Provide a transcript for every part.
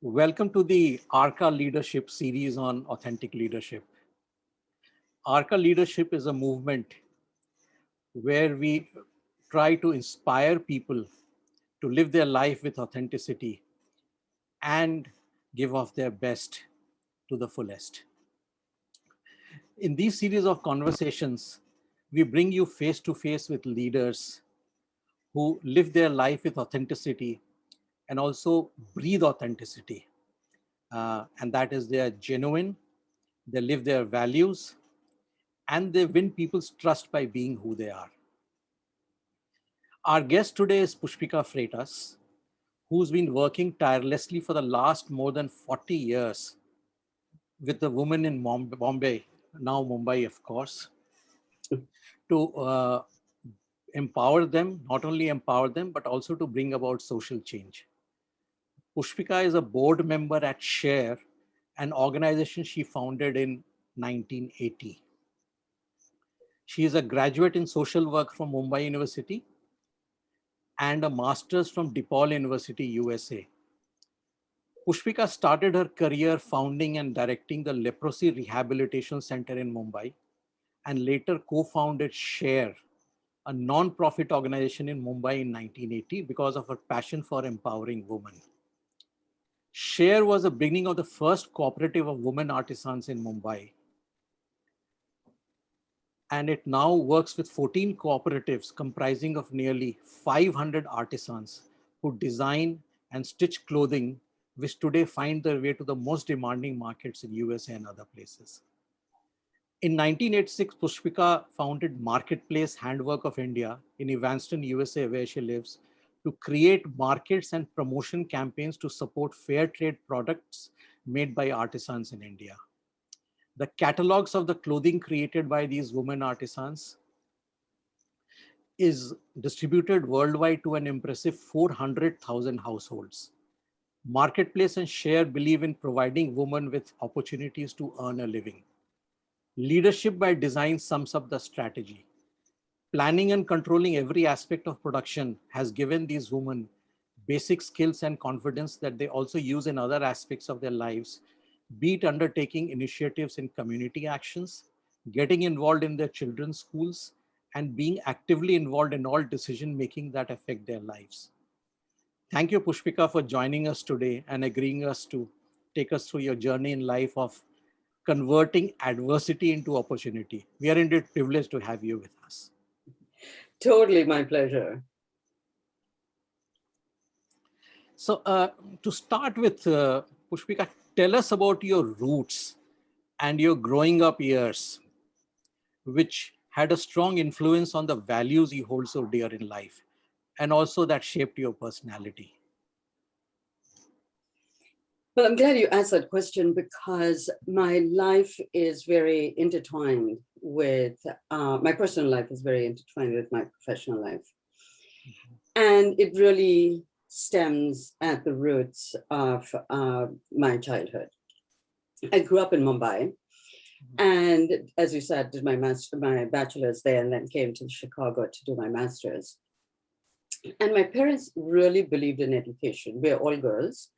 Welcome to the Arka Leadership series on authentic leadership. Arka Leadership is a movement where we try to inspire people to live their life with authenticity and give of their best to the fullest. In these series of conversations, we bring you face to face with leaders who live their life with authenticity and also breathe authenticity. And that is they are genuine, they live their values, and they win people's trust by being who they are. Our guest today is Pushpika Freitas, who's been working tirelessly for the last more than 40 years with the women in Bombay, now Mumbai, of course, to empower them, not only empower them, but also to bring about social change. Pushpika is a board member at Share, an organization she founded in 1980. She is a graduate in social work from Mumbai University and a master's from DePaul University, USA. Pushpika started her career founding and directing the Leprosy Rehabilitation Center in Mumbai and later co-founded Share, a non-profit organization in Mumbai in 1980 because of her passion for empowering women. Share was the beginning of the first cooperative of women artisans in Mumbai. And it now works with 14 cooperatives comprising of nearly 500 artisans who design and stitch clothing, which today find their way to the most demanding markets in USA and other places. In 1986, Pushpika founded Marketplace Handwork of India in Evanston, USA, where she lives, to create markets and promotion campaigns to support fair trade products made by artisans in India. The catalogs of the clothing created by these women artisans is distributed worldwide to an impressive 400,000 households. Marketplace and Share believe in providing women with opportunities to earn a living. Leadership by design sums up the strategy. Planning and controlling every aspect of production has given these women basic skills and confidence that they also use in other aspects of their lives, be it undertaking initiatives in community actions, getting involved in their children's schools, and being actively involved in all decision-making that affect their lives. Thank you, Pushpika, for joining us today and agreeing us to take us through your journey in life of converting adversity into opportunity. We are indeed privileged to have you with us. Totally my pleasure. So to start with, Pushpika, tell us about your roots and your growing up years, which had a strong influence on the values you hold so dear in life, and also that shaped your personality. Well, I'm glad you asked that question because my life is very intertwined with, my personal life is very intertwined with my professional life. And it really stems at the roots of my childhood. I grew up in Mumbai. And as you said, did my bachelor's there and then came to Chicago to do my master's. And my parents really believed in education. We're all girls,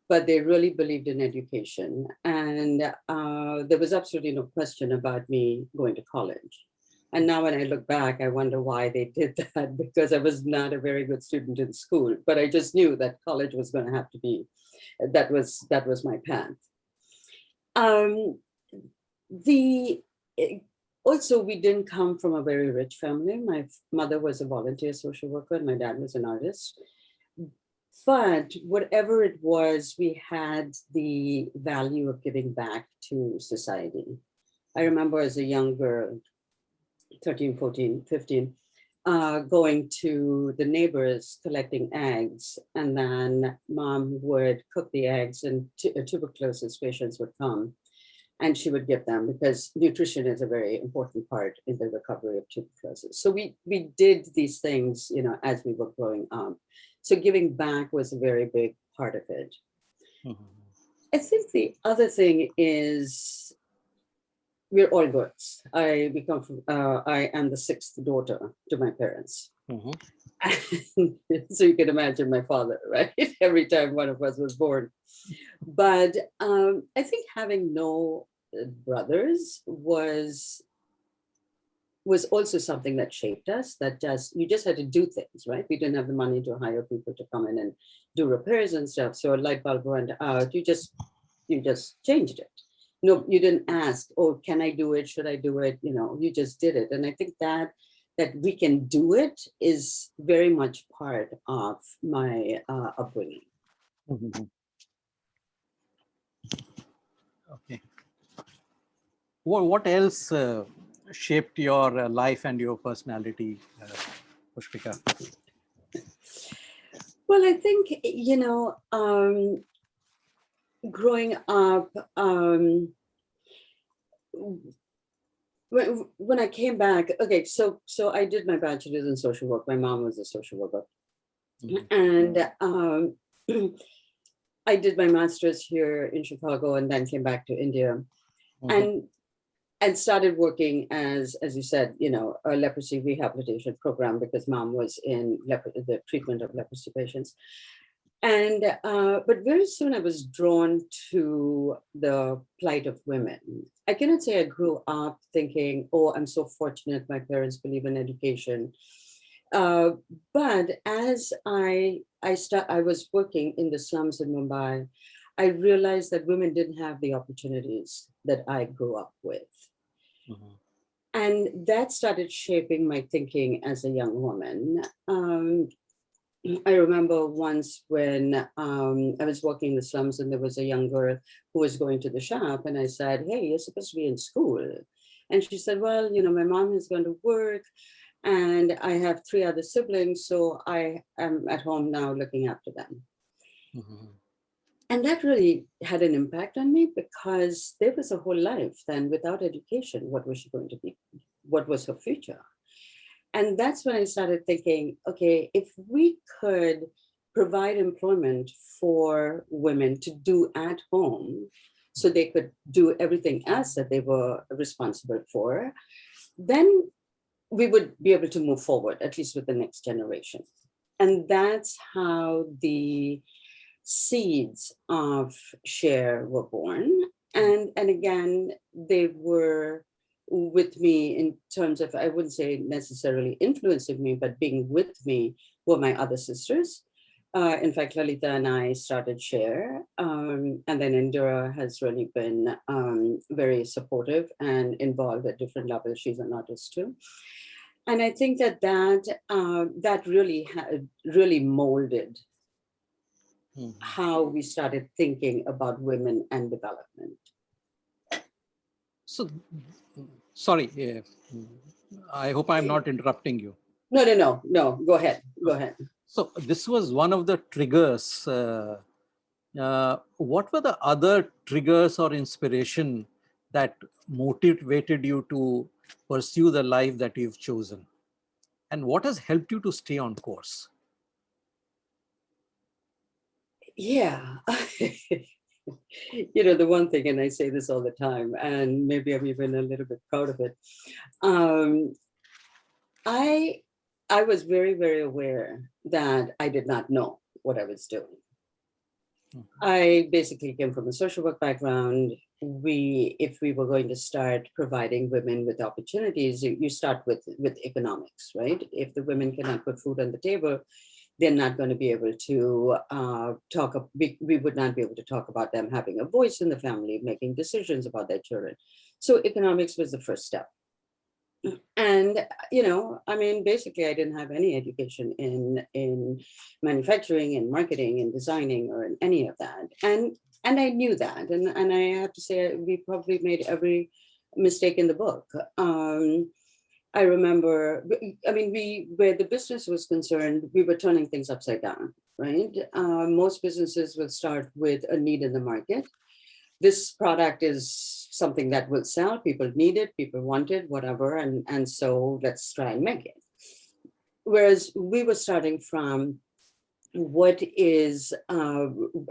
but they really believed in education. And there was absolutely no question about me going to college. And now when I look back, I wonder why they did that, because I was not a very good student in school, but I just knew that college was going to have to be, that was my path. Also, we didn't come from a very rich family. My mother was a volunteer social worker and my dad was an artist. But whatever it was, we had the value of giving back to society. I remember as a young girl, 13, 14, 15, going to the neighbors collecting eggs, and then mom would cook the eggs and tuberculosis patients would come and she would give them, because nutrition is a very important part in the recovery of tuberculosis. So we did these things, as we were growing up. So giving back was a very big part of it. Mm-hmm. I think the other thing is we're all girls. I am the sixth daughter to my parents. Mm-hmm. So you can imagine my father, right? Every time one of us was born. But I think having no brothers was also something that shaped us, that just you just had to do things, right? We didn't have the money to hire people to come in and do repairs and stuff. So a light bulb went out, you just changed it. No, you didn't ask, oh, can I do it? Should I do it? You just did it. And I think that we can do it is very much part of my upbringing. Mhm. Okay. What else shaped your life and your personality, Pushpika? Well, I think, growing up, when I came back, okay, so I did my bachelor's in social work. My mom was a social worker. Mhm. And I did my master's here in Chicago and then came back to India. Mhm. And started working as you said, a leprosy rehabilitation program, because mom was in the treatment of leprosy patients. And but very soon I was drawn to the plight of women. I cannot say I grew up thinking, oh, I'm so fortunate my parents believe in education. Uh, but as I was working in the slums in Mumbai, I realized that women didn't have the opportunities that I grew up with. Mhm. And that started shaping my thinking as a young woman. I remember once when I was walking in the slums and there was a young girl who was going to the shop, and I said, "Hey, you're supposed to be in school." And she said, "Well, my mom has gone to work and I have 3 other siblings, so I am at home now looking after them." Mhm. And that really had an impact on me, because there was a whole life then without education. What was she going to be? What was her future? And that's when I started thinking, okay, if we could provide employment for women to do at home, so they could do everything else that they were responsible for, then we would be able to move forward, at least with the next generation. And that's how the seeds of Share were born. And again, they were with me in terms of, I wouldn't say necessarily influencing me, but being with me were my other sisters. In fact, Lalita and I started Share, and then Indira has really been very supportive and involved at different levels. She's an artist too. And I think that really molded Mhm. how we started thinking about women and development. So, sorry, I hope I'm not interrupting you. No, go ahead, go ahead. So, this was one of the triggers. What were the other triggers or inspiration that motivated you to pursue the life that you've chosen? And what has helped you to stay on course? Yeah. The one thing, and I say this all the time, and maybe I'm even a little bit proud of it. Um, I I was very, very aware that I did not know what I was doing. I basically came from a social work background. If we were going to start providing women with opportunities, you start with economics, right? If the women cannot put food on the table, they're not going to be able to we would not be able to talk about them having a voice in the family, making decisions about their children. So economics was the first step. And I mean, basically I didn't have any education in manufacturing and marketing and designing or in any of that. And I knew that, and I have to say we probably made every mistake in the book. I remember, I mean, where the business was concerned, we were turning things upside down, right? Most businesses will start with a need in the market. This product is something that will sell. People need it, people want it, whatever. And so let's try and make it. Whereas we were starting from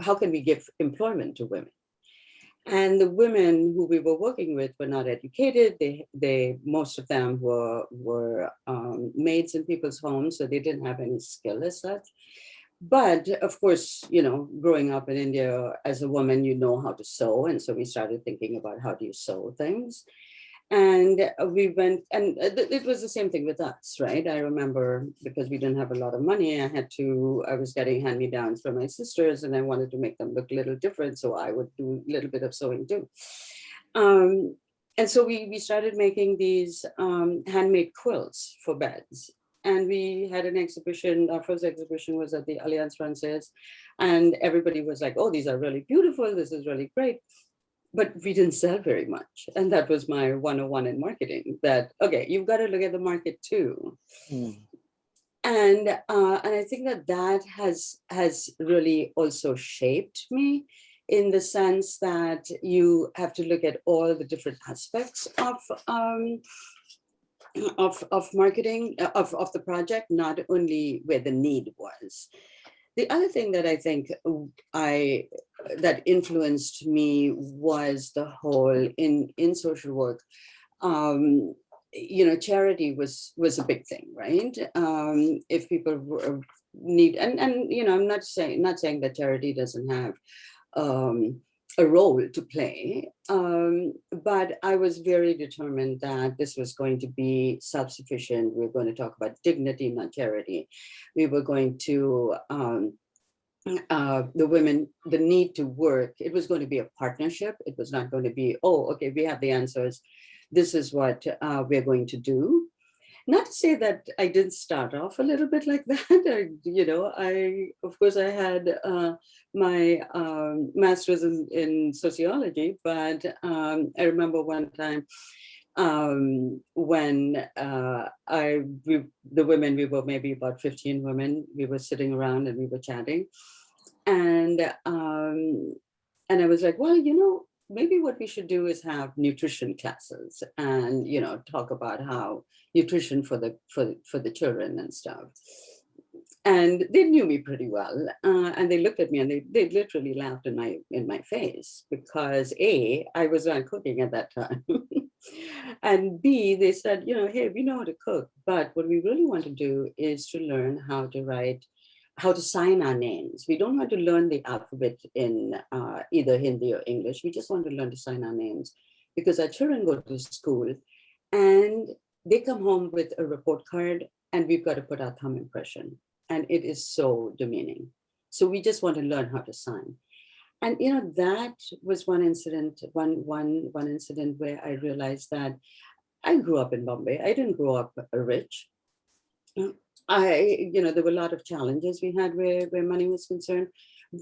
how can we give employment to women? And the women who we were working with were not educated. They most of them were maids in people's homes, so they didn't have any skill as such. But of course, growing up in India as a woman, you know how to sew. And so we started thinking about how do you sew things. And we went, and it was the same thing with us, right? I remember because we didn't have a lot of money, I was getting hand-me-downs from my sisters and I wanted to make them look a little different. So I would do a little bit of sewing too. And so we started making these handmade quilts for beds. And we had an exhibition. Our first exhibition was at the Alliance Française. And everybody was like, oh, these are really beautiful. This is really great. But we didn't sell very much. And that was my 101 in marketing, that, okay, you've got to look at the market too. Mm. And I think that has really also shaped me, in the sense that you have to look at all the different aspects of marketing, of the project, not only where the need was. The other thing that I think that influenced me was the whole in social work. Charity was a big thing, right? If people need, and I'm not saying that charity doesn't have a role to play, but I was very determined that this was going to be self-sufficient. We were going to talk about dignity, not charity. We were going to the women, the need to work. It was going to be a partnership. It was not going to be, oh, okay, we have the answers. This is what we're going to do. Not to say that I didn't start off a little bit like that. Of course, I had my master's in sociology, but I remember one time when the women, we were maybe about 15 women, we were sitting around and we were chatting. And I was like, well, maybe what we should do is have nutrition classes and, talk about how nutrition for the children and stuff. And they knew me pretty well. And they looked at me and they literally laughed in my face, because A, I was not cooking at that time. And B, they said, hey, we know how to cook, but what we really want to do is to learn how to sign our names. We don't want to learn the alphabet in either Hindi or English. We just want to learn to sign our names, because our children go to school and they come home with a report card and we've got to put our thumb impression. And it is so demeaning. So we just want to learn how to sign. And that was one incident where I realized that I grew up in Mumbai. I didn't grow up rich. There were a lot of challenges we had where money was concerned.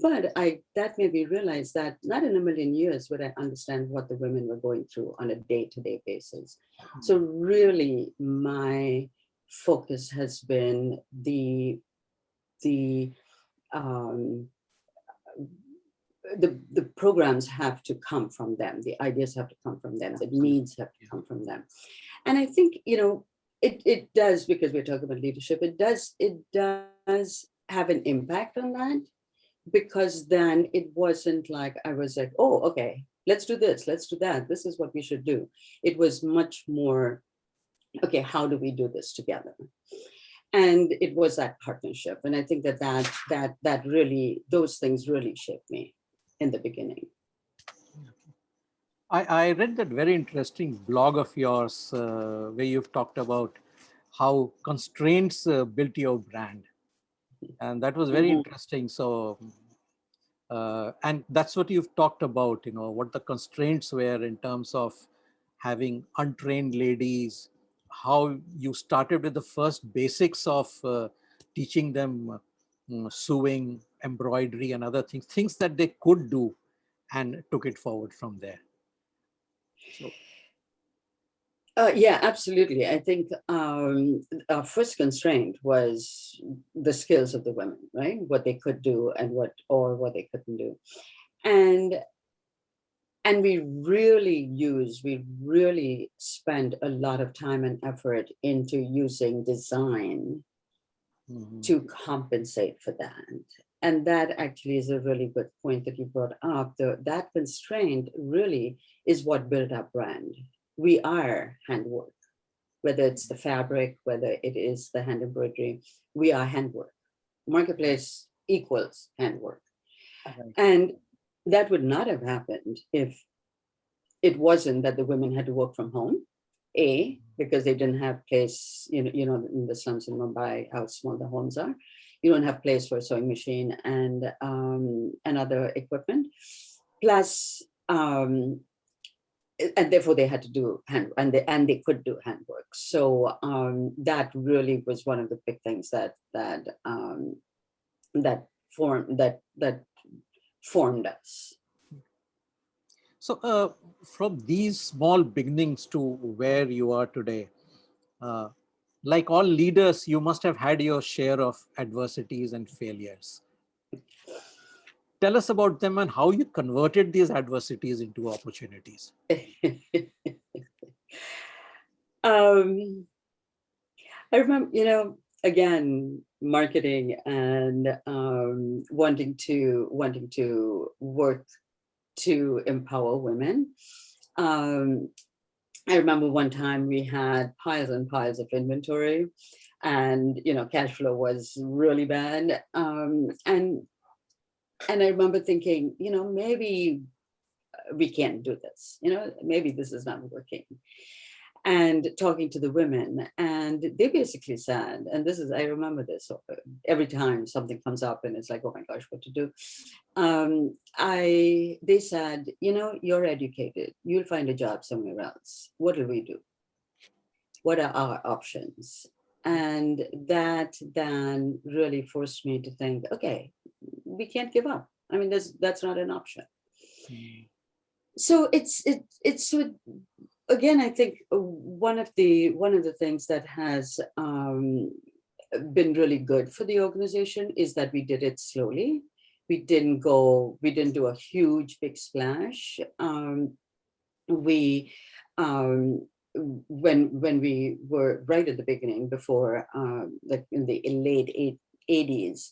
But that made me realize that not in a million years would I understand what the women were going through on a day-to-day basis. So really, my focus has been the programs have to come from them. The ideas have to come from them. The needs have to come from them. And I think, it does, because we're talking about leadership, it does have an impact on that, because then it wasn't like I was like, oh, okay, let's do this, let's do that. This is what we should do. It was much more, okay, how do we do this together? And it was that partnership. And I think that really, those things really shaped me in the beginning. I read that very interesting blog of yours where you've talked about how constraints built your brand. And that was very interesting. So, and that's what you've talked about, what the constraints were in terms of having untrained ladies, how you started with the first basics of teaching them sewing, embroidery, and other things that they could do, and took it forward from there. So, yeah, absolutely. I think our first constraint was the skills of the women, right? What they could do and what they couldn't do. And we really spend a lot of time and effort into using design to compensate for that. And that actually is a really good point that you brought up. That constraint really is what built our brand. We are handwork, whether it's the fabric, whether it is the hand embroidery, we are handwork. Marketplace equals handwork. Right. And that would not have happened if it wasn't that the women had to work from home. A, because they didn't have place, in the slums in Mumbai, how small the homes are. You don't have place for a sewing machine and other equipment. Plus, and therefore they had to do they could do handwork. So that really was one of the big things that formed us. So, from these small beginnings to where you are today, uh, like all leaders, you must have had your share of adversities and failures. Tell us about them and how you converted these adversities into opportunities. um, I remember, again, marketing and wanting to work to empower women. Um, I remember one time we had piles and piles of inventory, and cash flow was really bad. And I remember thinking, maybe we can't do this. Maybe this is not working. And talking to the women, and they basically said, and I remember this every time something comes up and it's like, oh my gosh, what to do. They said, you're educated, you'll find a job somewhere else. What do we do? What are our options? And that then really forced me to think, okay, we can't give up. I mean, that's not an option. So it's again, I think one of the things that has been really good for the organization is that we did it slowly. We didn't do a huge big splash. We when we were right at the beginning, before like in the late 80s,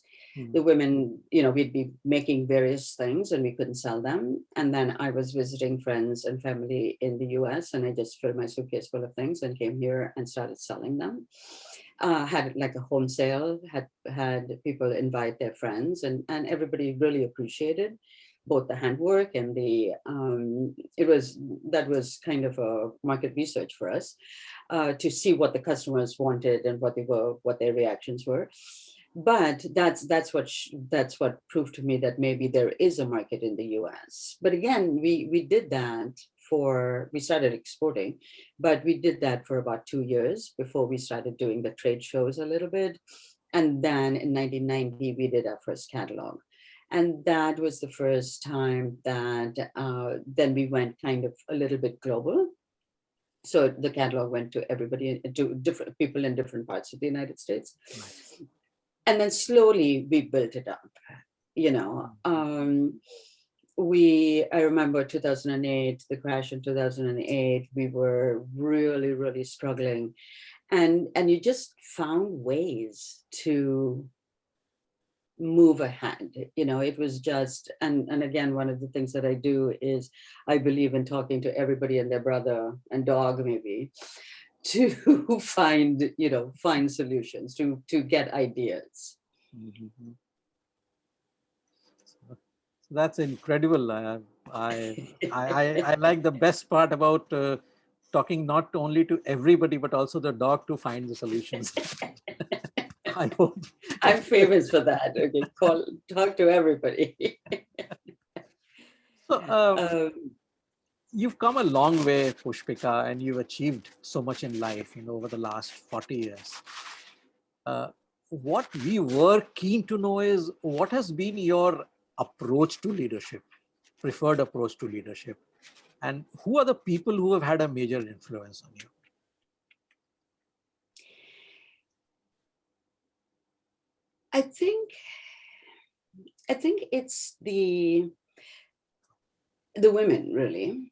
the women, we'd be making various things and we couldn't sell them. And then I was visiting friends and family in the US, and I just filled my suitcase full of things and came here and started selling them. Had like a home sale, had people invite their friends, and everybody really appreciated both the handwork and that was kind of a market research for us, to see what the customers wanted and what their reactions were. But that's what proved to me that maybe there is a market in the US. But again, we did that we started exporting, but we did that for about 2 years before we started doing the trade shows a little bit. And then in 1990, we did our first catalog. And that was the first time that then we went kind of a little bit global. So the catalog went to everybody, to different people in different parts of the United States. Right. And then slowly we built it up, I remember 2008, the crash in 2008, we were really, really struggling. And you just found ways to move ahead. It was just, and again, one of the things that I do is I believe in talking to everybody and their brother and dog, maybe, to find solutions, to get ideas. Mm-hmm. That's incredible. I like the best part about talking not only to everybody, but also the dog to find the solutions. I hope. I'm famous for that. Okay, talk to everybody. So, you've come a long way, Pushpika, and you've achieved so much in life, over the last 40 years. What we were keen to know is what has been your approach to leadership, preferred approach to leadership, and who are the people who have had a major influence on you? I think it's the women, really.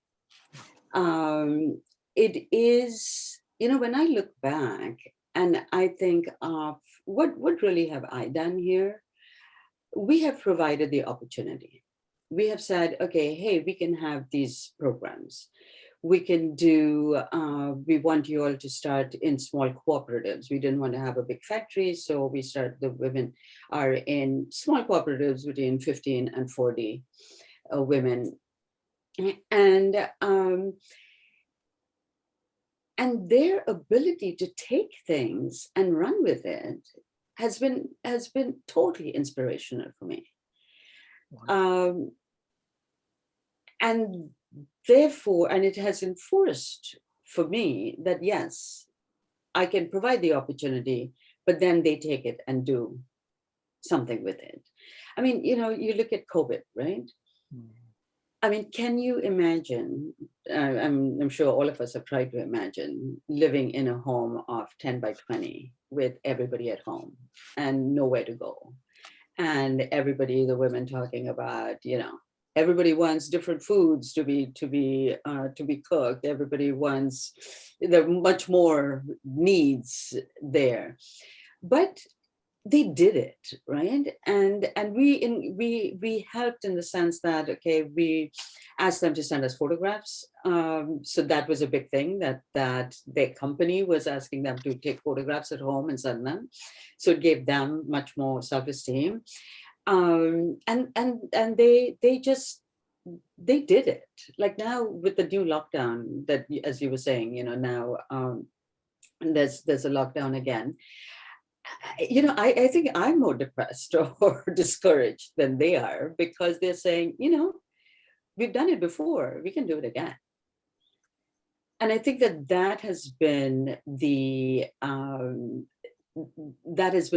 It is, when I look back and I think of what really have I done here? we have provided the opportunity. We have said, okay, hey, we can have these programs. We can do, we want you all to start in small cooperatives. We didn't want to have a big factory, so we started, the women are in small cooperatives between 15 and 40 women. And their ability to take things and run with it has been totally inspirational for me. Wow. And therefore, and it has enforced for me that yes, I can provide the opportunity, but then they take it and do something with it. I mean, you look at COVID, right? I mean, can you imagine? I'm sure all of us have tried to imagine living in a home of 10 by 20 with everybody at home and nowhere to go. And everybody, the women talking about, everybody wants different foods to be cooked. Everybody wants, there are much more needs there. But they did it, right? And we helped in the sense that, okay, we asked them to send us photographs. So that was a big thing, that their company was asking them to take photographs at home and send them. So it gave them much more self-esteem. And they did it. Like now with the new lockdown, that, as you were saying, now there's a lockdown again. I think I'm more depressed or discouraged than they are, because they're saying, we've done it before, we can do it again. And I think that has been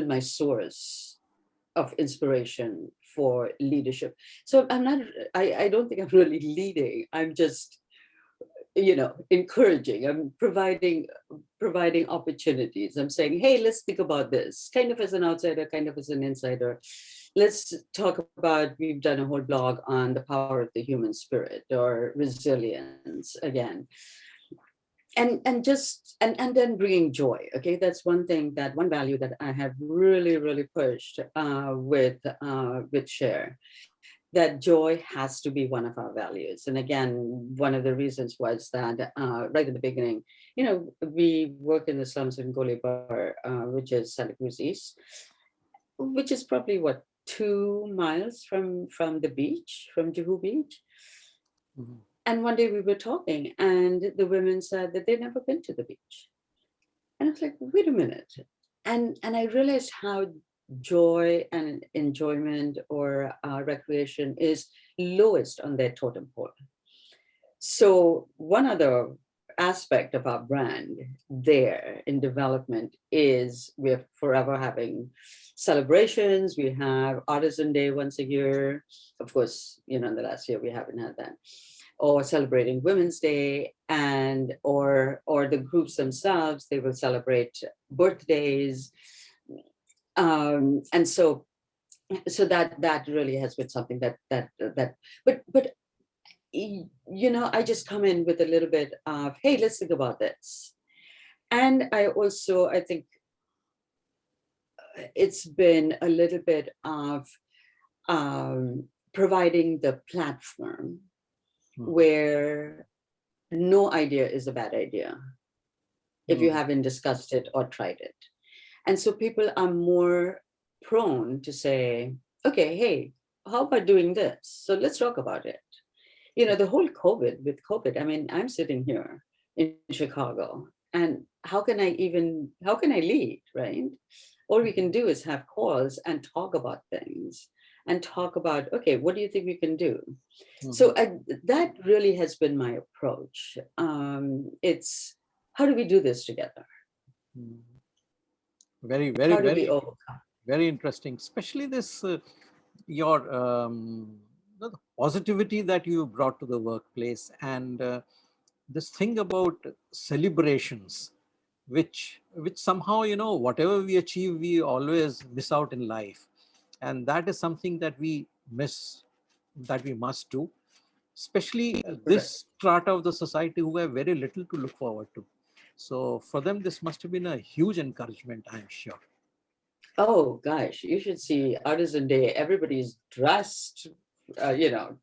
my source of inspiration for leadership. So I don't think I'm really leading. I'm just, encouraging. I'm providing opportunities. I'm saying, hey, let's think about this, kind of as an outsider, kind of as an insider. Let's talk about, we've done a whole blog on the power of the human spirit or resilience again. And then bringing joy. Okay, that's one value that I have really pushed with Share, that joy has to be one of our values. And again, one of the reasons was that right at the beginning, we work in the slums in Golibar, which is Santa Cruz East, which is probably 2 miles from the beach, from Juhu Beach. Mm-hmm. And one day we were talking, and the women said that they'd never been to the beach. And I was like, wait a minute. And I realized how joy and enjoyment or recreation is lowest on their totem pole. So one other aspect of our brand there in development is we're forever having celebrations. We have Artisan Day once a year. Of course, in the last year we haven't had that. Or celebrating Women's Day, and or the groups themselves, they will celebrate birthdays. And so that really has been something that but I just come in with a little bit of, hey, let's think about this. And I think it's been a little bit of providing the platform where no idea is a bad idea if you haven't discussed it or tried it. And so people are more prone to say, okay, hey, how about doing this? So let's talk about it. The whole COVID, I mean, I'm sitting here in Chicago, and how can I lead, right? All we can do is have calls and talk about things and talk about, okay, what do you think we can do? So that really has been my approach. It's, how do we do this together? Very interesting, especially this your the positivity that you brought to the workplace, and this thing about celebrations, which somehow, whatever we achieve, we always miss out in life, and that is something that we miss, that we must do, especially this strata of the society who have very little to look forward to. So for them, this must have been a huge encouragement, I'm sure. Oh gosh, you should see Artisan Day. Everybody's dressed, you know,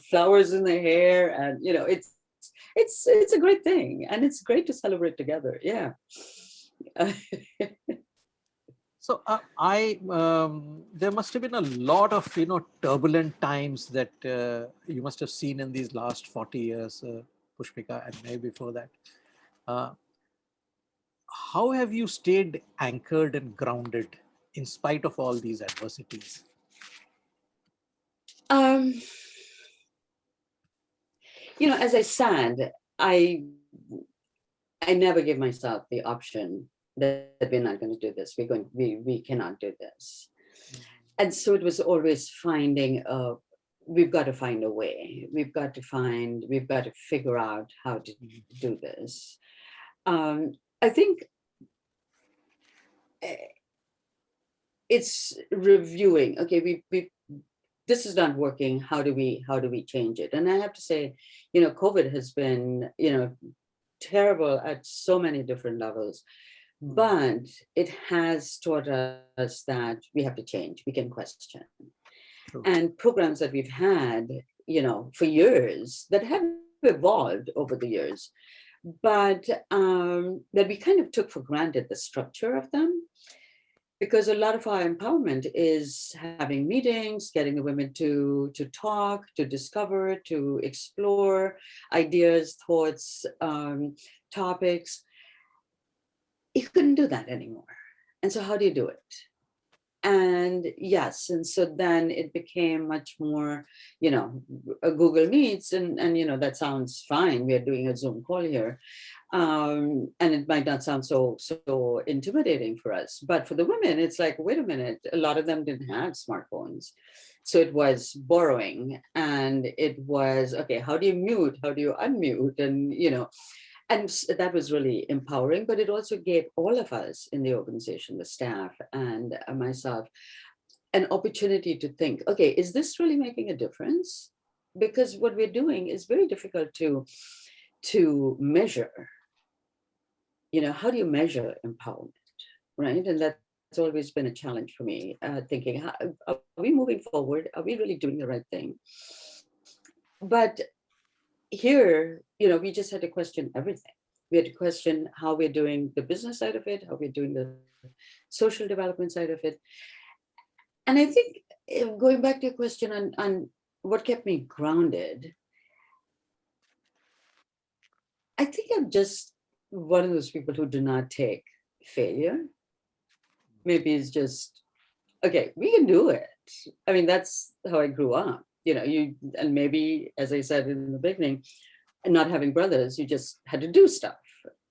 flowers in their hair, and you know, it's a great thing, and it's great to celebrate together. Yeah. So there must have been a lot of turbulent times that you must have seen in these last 40 years, Pushpika, and maybe before that. Uh, how have you stayed anchored and grounded in spite of all these adversities? Um, you know, as I said, I I never give myself the option that we're not going to do this. We cannot do this. And so it was always finding we've got to find a way. We've got to figure out how to do this. I think eh, it's reviewing. Okay, we this is not working. How do we change it? And I have to say, you know, COVID has been, you know, terrible at so many different levels. But it has taught us that we have to change, we can question. True. And programs that we've had, you know, for years that have evolved over the years, but that we kind of took for granted the structure of them, because a lot of our empowerment is having meetings, getting the women to talk, to discover, to explore ideas, thoughts, topics. You couldn't do that anymore. And so how do you do it? And yes, and so then it became much more, you know, a Google Meets, and you know, that sounds fine, we are doing a Zoom call here, and it might not sound so intimidating for us, but for the women it's like, wait a minute, a lot of them didn't have smartphones, so it was borrowing, and it was, okay, how do you mute, how do you unmute, and you know, and that was really empowering, but it also gave all of us in the organization, the staff and myself, an opportunity to think, okay, is this really making a difference? Because what we're doing is very difficult to measure. You know, how do you measure empowerment, right? And that's always been a challenge for me, thinking, are we moving forward, are we really doing the right thing? But here, you know, we just had to question everything. We had to question how we're doing the business side of it, how we're doing the social development side of it. And I think, going back to your question on what kept me grounded, I think I'm just one of those people who do not take failure. Maybe it's just, okay, we can do it. I mean, that's how I grew up. You know, and maybe, as I said in the beginning, and not having brothers, you just had to do stuff,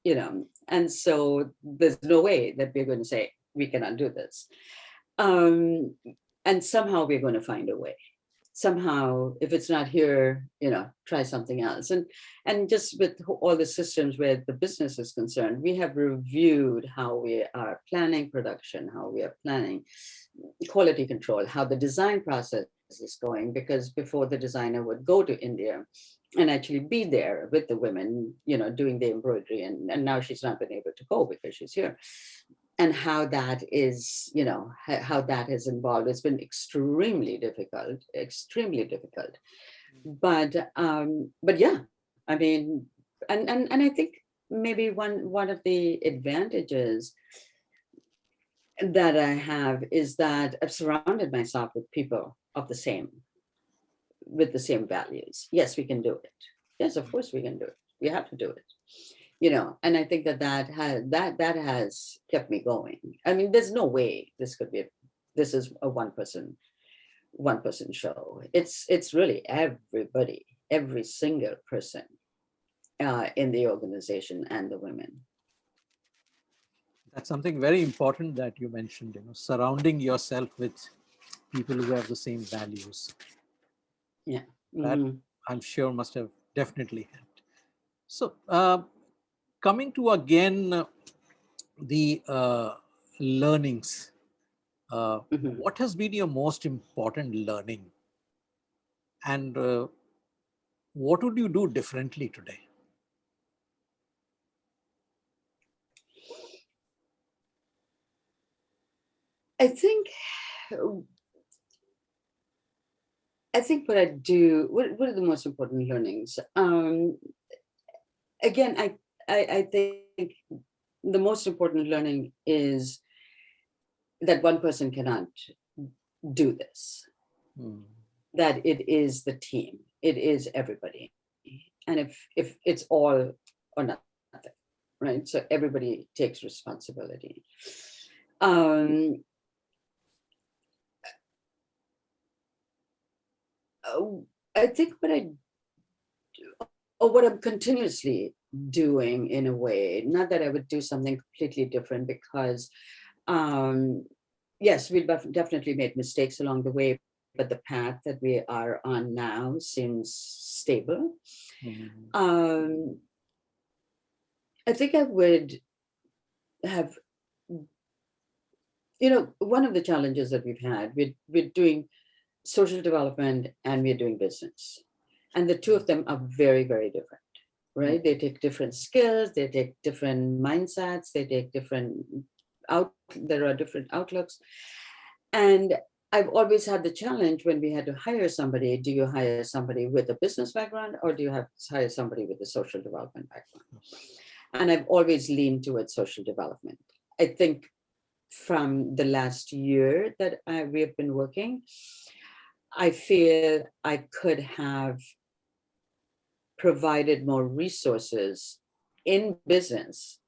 you know. And so there's no way that we're going to say we cannot do this. Um, and somehow we're going to find a way. Somehow, if it's not here, you know, try something else. And just with all the systems where the business is concerned, we have reviewed how we are planning production, how we are planning quality control, how the design process is going, because before the designer would go to India and actually be there with the women, you know, doing the embroidery, and now she's not been able to go because she's here, and how that is, you know, how that is involved. It's been extremely difficult. But yeah, I mean, and I think maybe one of the advantages that I have is that I've surrounded myself with people of the same, with the same values. Yes, we can do it. Yes, of course we can do it. We have to do it. You know, and I think that has kept me going. I mean, there's no way this is a one person show. It's really everybody, every single person in the organization and the women. That's something very important that you mentioned, surrounding yourself with people who have the same values. Yeah. That Mm-hmm. I'm sure must have definitely helped. So, coming to again the learnings, Mm-hmm. what has been your most important learning, and what would you do differently today? I think what I do, what are the most important learnings? Again, I think the most important learning is that one person cannot do this, that it is the team, it is everybody. And if it's all or nothing, right? So everybody takes responsibility. Um, I think what I or what I'm continuously doing in a way, not that I would do something completely different, because yes, we've definitely made mistakes along the way, but the path that we are on now seems stable. Um, I think I would have, one of the challenges that we've had, we're doing social development and we're doing business. And the two of them are very, very different, right? They take different skills, they take different mindsets, they take there are different outlooks. And I've always had the challenge when we had to hire somebody, do you hire somebody with a business background or do you have to hire somebody with a social development background? And I've always leaned towards social development. I think from the last year that we have been working, I feel I could have provided more resources in business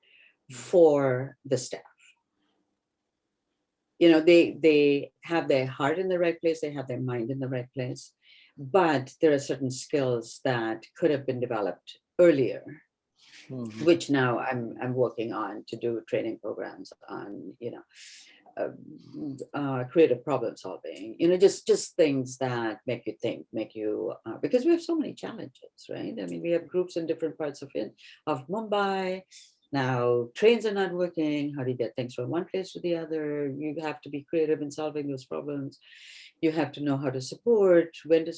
for the staff. They have their heart in the right place, they have their mind in the right place, but there are certain skills that could have been developed earlier, which now I'm working on to do training programs on, creative problem solving, just things that make you think, because we have so many challenges, right? I mean, we have groups in different parts of Mumbai. Now, trains are not working. How do you get things from one place to the other? You have to be creative in solving those problems. You have to know how to support, when to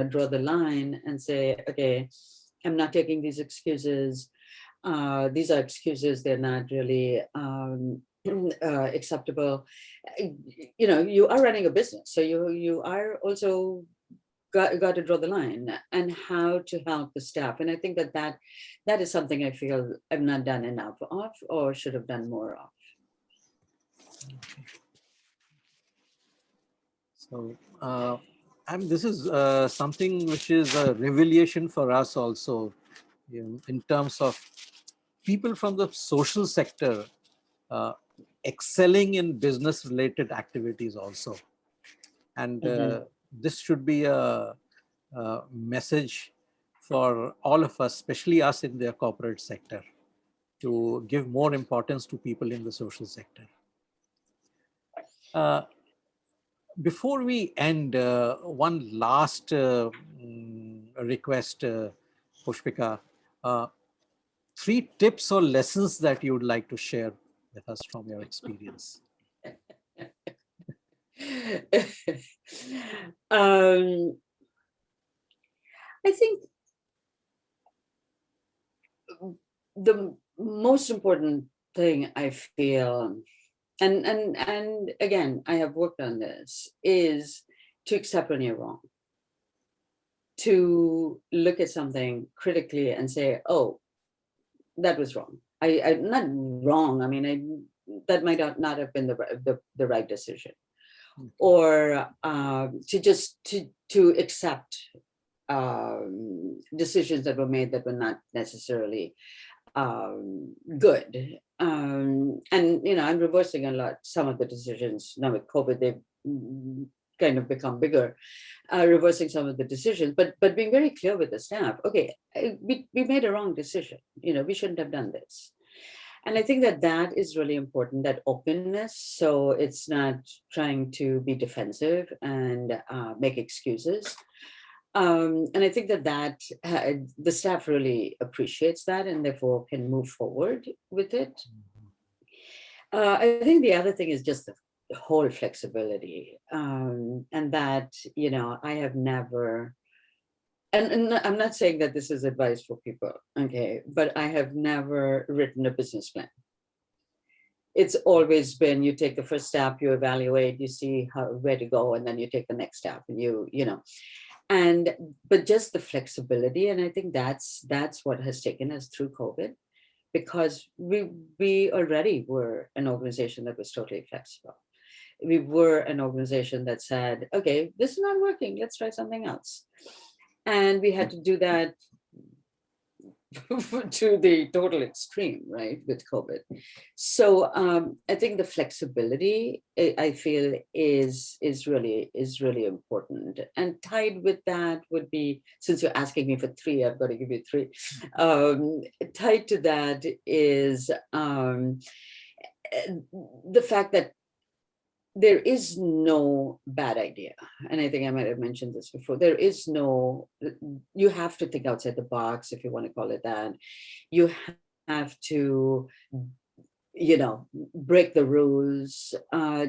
draw the line and say, okay, I'm not taking these excuses. These are excuses, they're not really acceptable. You are running a business, so you are also got to draw the line and how to help the staff. And I think that is something I feel I've not done enough of or should have done more of. So, and this is something which is a revelation for us also, in terms of people from the social sector uh, excelling in business related activities also. And this should be a message for all of us, especially us in the corporate sector, to give more importance to people in the social sector. Before we end, one last request, Pushpika. 3 tips or lessons that you would like to share with us from your experience. I think the most important thing I feel, and again, I have worked on this, is to accept when you're wrong. To look at something critically and say, oh, that was wrong. I not wrong. I mean, that might not have been the right decision, or to accept decisions that were made that were not necessarily good. And I'm reversing a lot. Some of the decisions now with COVID, they've kind of become bigger, reversing some of the decisions, but being very clear with the staff. Okay, we made a wrong decision. We shouldn't have done this. And I think that is really important, that openness. So it's not trying to be defensive and make excuses. And I think that the staff really appreciates that and therefore can move forward with it. I think the other thing is just the whole flexibility, and that I have never, and I'm not saying that this is advice for people, okay, but I have never written a business plan. it's always been, you take the first step, you evaluate, you see where to go, and then you take the next step, and you know, and but just the flexibility, and I think that's what has taken us through COVID, because we already were an organization that was totally flexible. We were an organization that said, okay, this is not working, let's try something else. And we had to do that to the total extreme, right, with COVID. So I think the flexibility, I feel, is really important. And tied with that would be, since you're asking me for three, I've got to give you three. Tied to that is the fact that there is no bad idea. And I think I might have mentioned this before. There is no, you have to think outside the box, if you want to call it that. You have to, you know, break the rules.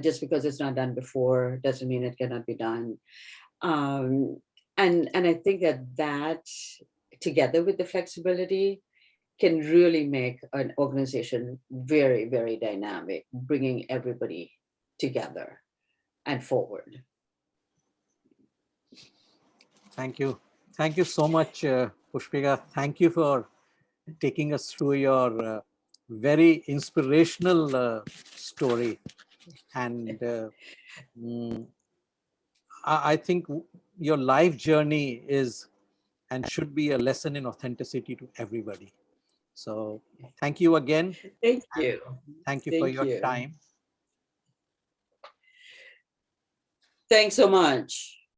Just because it's not done before doesn't mean it cannot be done. And I think that together with the flexibility can really make an organization very, very dynamic, bringing everybody together and forward. Thank you. Thank you so much, Pushpika. Thank you for taking us through your very inspirational story. And I think your life journey is and should be a lesson in authenticity to everybody. So thank you again. Thank you. Thank you for your time. Thanks so much.